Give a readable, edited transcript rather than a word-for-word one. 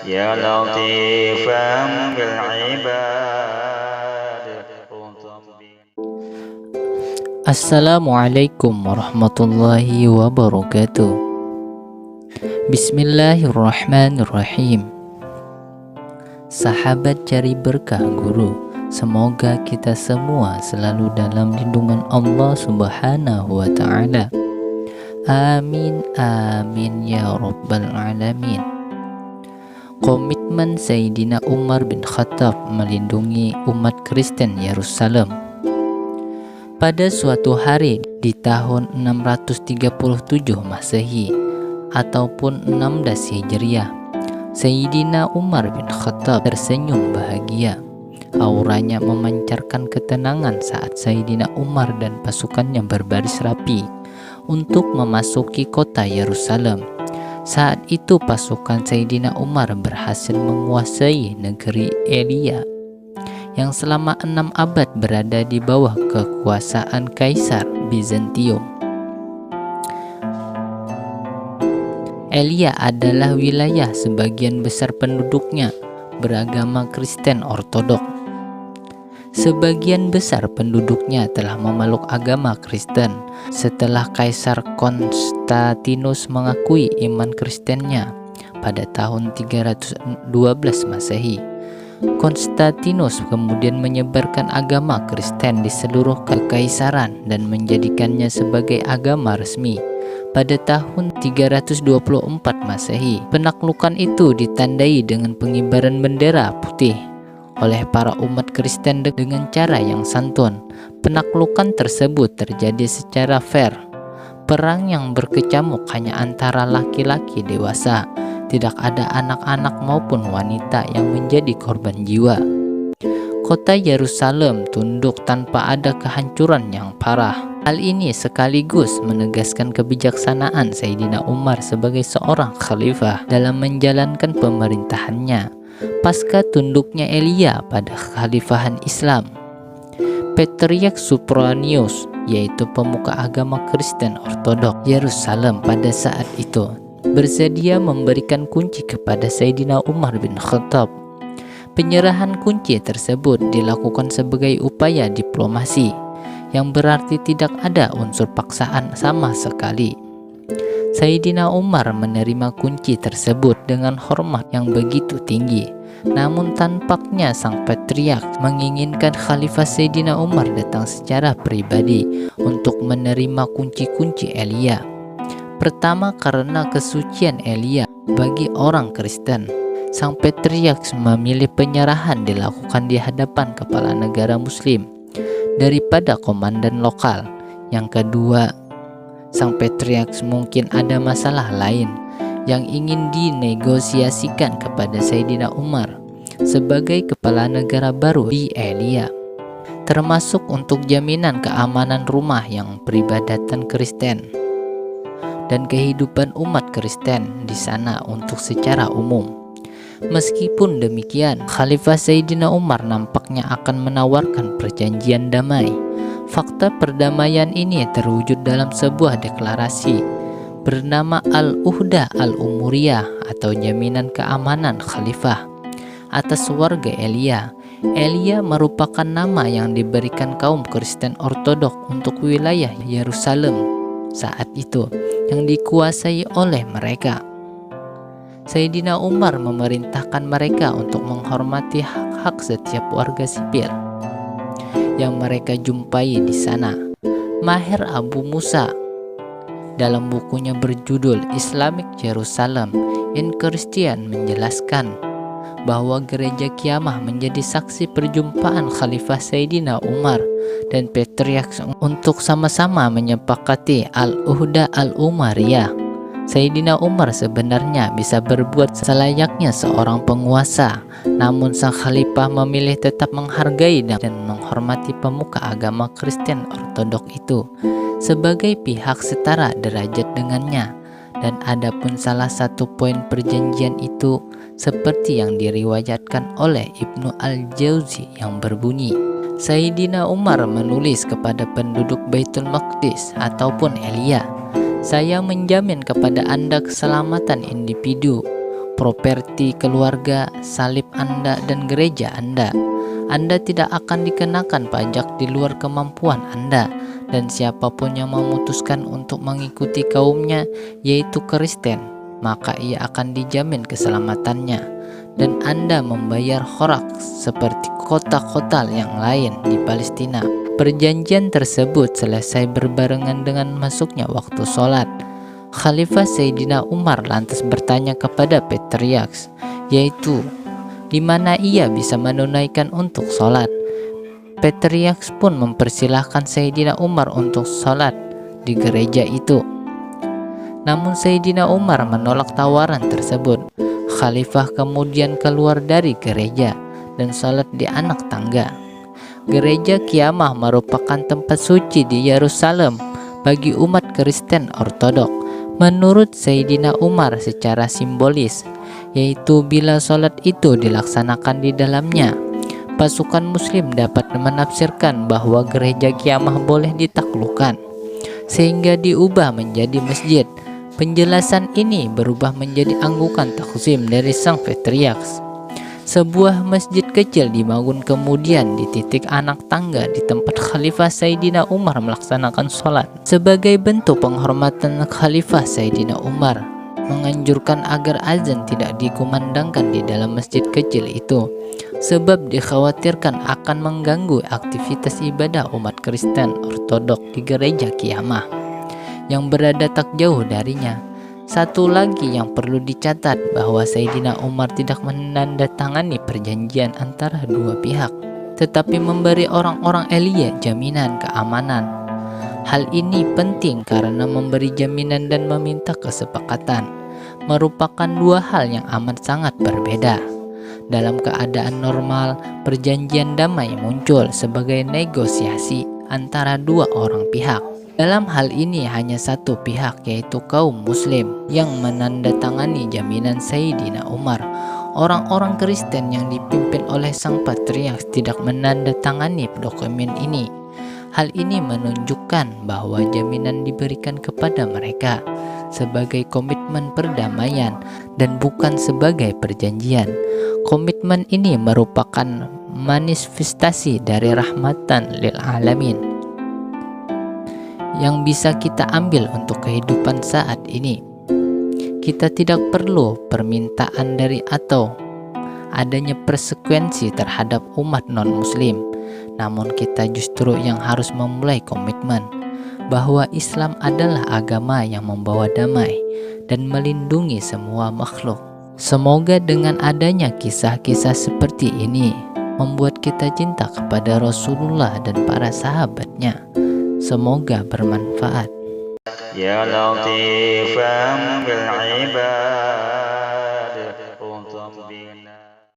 يا لطيفا بالعباد. Assalamualaikum warahmatullahi wabarakatuh. Bismillahirrahmanirrahim. Sahabat cari berkah guru, semoga kita semua selalu dalam lindungan Allah Subhanahu wa ta'ala. Amin amin ya rabbal alamin. Komitmen Sayyidina Umar bin Khattab melindungi umat Kristen Yerusalem. Pada suatu hari di tahun 637 Masehi ataupun 16 Hijriah, Sayyidina Umar bin Khattab tersenyum bahagia. Auranya memancarkan ketenangan saat Sayyidina Umar dan pasukannya berbaris rapi untuk memasuki kota Yerusalem. Saat itu pasukan Sayyidina Umar berhasil menguasai negeri Elia yang selama 6 abad berada di bawah kekuasaan Kaisar Bizantium. Elia adalah wilayah sebagian besar penduduknya beragama Kristen Ortodok. Sebagian besar penduduknya telah memeluk agama Kristen setelah Kaisar Konstantinus mengakui iman Kristennya pada tahun 312 Masehi. Konstantinus kemudian menyebarkan agama Kristen di seluruh kekaisaran dan menjadikannya sebagai agama resmi. Pada tahun 324 Masehi, penaklukan itu ditandai dengan pengibaran bendera putih oleh para umat Kristen dengan cara yang santun. Penaklukan tersebut terjadi secara fair. Perang yang berkecamuk hanya antara laki-laki dewasa. Tidak ada anak-anak maupun wanita yang menjadi korban jiwa. Kota Yerusalem tunduk tanpa ada kehancuran yang parah. Hal ini sekaligus menegaskan kebijaksanaan Sayyidina Umar sebagai seorang khalifah dalam menjalankan pemerintahannya pasca tunduknya Elia pada kekhalifahan Islam. Patriark Supranius, yaitu pemuka agama Kristen Ortodok Yerusalem pada saat itu, bersedia memberikan kunci kepada Sayyidina Umar bin Khattab. Penyerahan kunci tersebut dilakukan sebagai upaya diplomasi yang berarti tidak ada unsur paksaan sama sekali. Sayyidina Umar menerima kunci tersebut dengan hormat yang begitu tinggi. Namun tampaknya sang patriark menginginkan Khalifah Sayyidina Umar datang secara pribadi untuk menerima kunci-kunci Elia. Pertama, karena kesucian Elia bagi orang Kristen. Sang patriark memilih penyerahan dilakukan di hadapan kepala negara muslim daripada komandan lokal. Yang kedua, sang patriark mungkin ada masalah lain yang ingin dinegosiasikan kepada Sayyidina Umar sebagai kepala negara baru di Elia, termasuk untuk jaminan keamanan rumah yang peribadatan Kristen dan kehidupan umat Kristen di sana untuk secara umum. Meskipun demikian, Khalifah Sayyidina Umar nampaknya akan menawarkan perjanjian damai. Fakta perdamaian ini terwujud dalam sebuah deklarasi bernama Al-Uhdah Al-Umuriyah atau jaminan keamanan Khalifah atas warga Elia. Elia merupakan nama yang diberikan kaum Kristen Ortodok untuk wilayah Yerusalem saat itu yang dikuasai oleh mereka. Sayyidina Umar memerintahkan mereka untuk menghormati hak-hak setiap warga sipil yang mereka jumpai di sana. Maher Abu Musa dalam bukunya berjudul Islamic Jerusalem in Christian menjelaskan bahwa gereja Kiamah menjadi saksi perjumpaan Khalifah Sayyidina Umar dan Patriark untuk sama-sama menyepakati Al-Uhdah Al-Umariyah. Sayyidina Umar sebenarnya bisa berbuat selayaknya seorang penguasa, namun sang khalifah memilih tetap menghargai dan menghormati pemuka agama Kristen Ortodok itu sebagai pihak setara derajat dengannya. Dan adapun salah satu poin perjanjian itu seperti yang diriwayatkan oleh Ibnu Al-Jauzi yang berbunyi, Sayyidina Umar menulis kepada penduduk Baitul Maqdis ataupun Elia, "Saya menjamin kepada Anda keselamatan individu, properti keluarga, salib Anda, dan gereja Anda. Anda tidak akan dikenakan pajak di luar kemampuan Anda, dan siapapun yang memutuskan untuk mengikuti kaumnya, yaitu Kristen, maka ia akan dijamin keselamatannya, dan Anda membayar khorak seperti kota-kota yang lain di Palestina. Perjanjian tersebut selesai berbarengan dengan masuknya waktu sholat. Khalifah Sayyidina Umar lantas bertanya kepada Patriarks, yaitu di mana ia bisa menunaikan untuk sholat. Patriarks pun mempersilahkan Sayyidina Umar untuk sholat di gereja itu. Namun Sayyidina Umar menolak tawaran tersebut. Khalifah kemudian keluar dari gereja dan sholat di anak tangga. Gereja Qiyamah merupakan tempat suci di Yerusalem bagi umat Kristen Ortodok. Menurut Sayyidina Umar secara simbolis, yaitu bila sholat itu dilaksanakan di dalamnya, pasukan muslim dapat menafsirkan bahwa gereja Qiyamah boleh ditaklukkan sehingga diubah menjadi masjid. Penjelasan ini berubah menjadi anggukan takzim dari sang patriarks. Sebuah masjid kecil dibangun kemudian di titik anak tangga di tempat Khalifah Sayyidina Umar melaksanakan sholat. Sebagai bentuk penghormatan, Khalifah Sayyidina Umar menganjurkan agar azan tidak dikumandangkan di dalam masjid kecil itu, sebab dikhawatirkan akan mengganggu aktivitas ibadah umat Kristen Ortodok di gereja Qiyamah yang berada tak jauh darinya. Satu lagi yang perlu dicatat bahwa Sayyidina Umar tidak menandatangani perjanjian antara dua pihak, tetapi memberi orang-orang Elia jaminan keamanan. Hal ini penting karena memberi jaminan dan meminta kesepakatan merupakan dua hal yang amat sangat berbeda. Dalam keadaan normal, perjanjian damai muncul sebagai negosiasi antara dua orang pihak. Dalam hal ini hanya satu pihak, yaitu kaum muslim, yang menandatangani jaminan Sayyidina Umar. Orang-orang Kristen yang dipimpin oleh sang patriark tidak menandatangani dokumen ini. Hal ini menunjukkan bahwa jaminan diberikan kepada mereka sebagai komitmen perdamaian dan bukan sebagai perjanjian. Komitmen ini merupakan manifestasi dari rahmatan lil alamin yang bisa kita ambil untuk kehidupan saat ini. Kita tidak perlu permintaan dari atau adanya persekuensi terhadap umat non-muslim, namun kita justru yang harus memulai komitmen bahwa Islam adalah agama yang membawa damai dan melindungi semua makhluk. Semoga dengan adanya kisah-kisah seperti ini membuat kita cinta kepada Rasulullah dan para sahabatnya. Semoga bermanfaat. Ya Latifan bil ibad